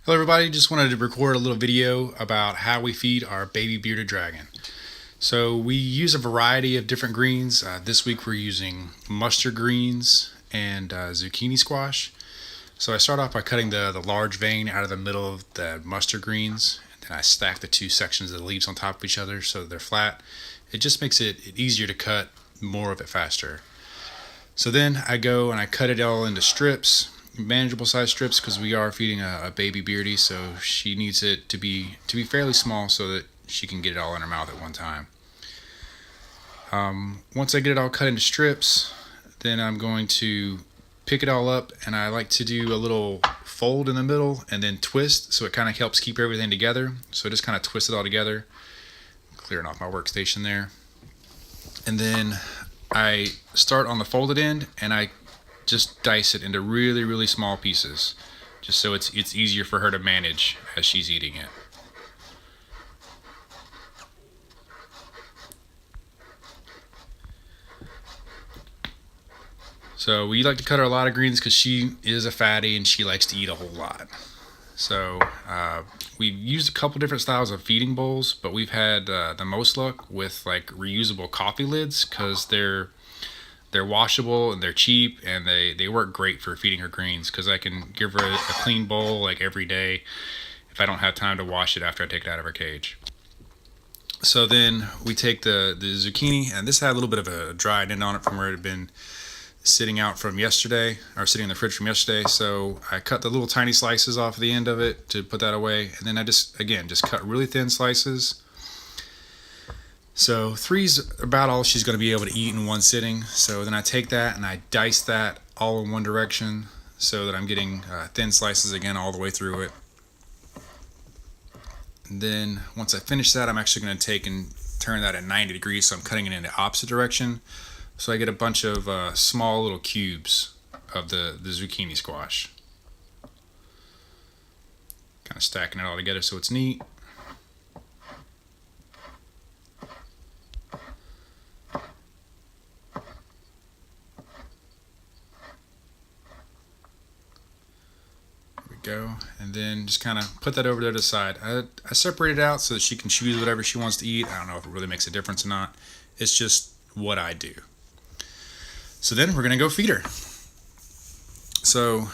Hello everybody, just wanted to record a little video about how we feed our baby bearded dragon. So we use a variety of different greens. This week we're using mustard greens and zucchini squash. So I start off by cutting the large vein out of the middle of the mustard greens, and then I stack the two sections of the leaves on top of each other so that they're flat. It just makes it easier to cut more of it faster. So then I go and I cut it all into strips, manageable size strips, because we are feeding a baby beardie, so she needs it to be fairly small so that she can get it all in her mouth at one time. Once I get it all cut into strips, then I'm going to pick it all up, and I like to do a little fold in the middle and then twist, so it kind of helps keep everything together. So just kind of twist it all together, clearing off my workstation there. And then I start on the folded end and I just dice it into really small pieces, just so it's easier for her to manage as she's eating it. So we like to cut her a lot of greens because she is a fatty and she likes to eat a whole lot. So we've used a couple different styles of feeding bowls, but we've had the most luck with like reusable coffee lids because they're washable and they're cheap, and they work great for feeding her greens because I can give her a clean bowl like every day if I don't have time to wash it after I take it out of her cage. So then we take the zucchini, and this had a little bit of a dried end on it from where it had been sitting out from yesterday, or sitting in the fridge from yesterday. So I cut the little tiny slices off the end of it to put that away, and then I just cut really thin slices. So 3's about all she's going to be able to eat in one sitting. So then I take that and I dice that all in one direction so that I'm getting thin slices again all the way through it. And then once I finish that, I'm actually going to take and turn that at 90 degrees, so I'm cutting it in the opposite direction. So I get a bunch of small little cubes of the zucchini squash. Kind of stacking it all together so it's neat. Go, and then just kind of put that over there to the side. I separate it out so that she can choose whatever she wants to eat. I don't know if it really makes a difference or not. It's just what I do. So then we're gonna go feed her. So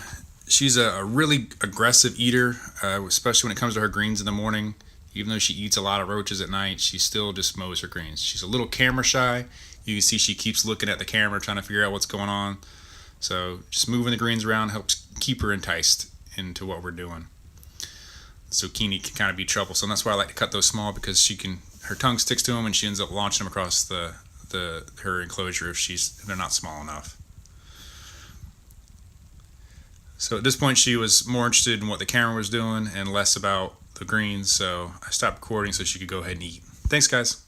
she's a really aggressive eater, especially when it comes to her greens in the morning. Even though she eats a lot of roaches at night, she still just mows her greens. She's a little camera shy. You can see she keeps looking at the camera trying to figure out what's going on. So just moving the greens around helps keep her enticed into what we're doing. Zucchini can kind of be troublesome. That's why I like to cut those small, because her tongue sticks to them and she ends up launching them across her enclosure if they're not small enough. So at this point she was more interested in what the camera was doing and less about the greens, so I stopped recording so she could go ahead and eat. Thanks guys.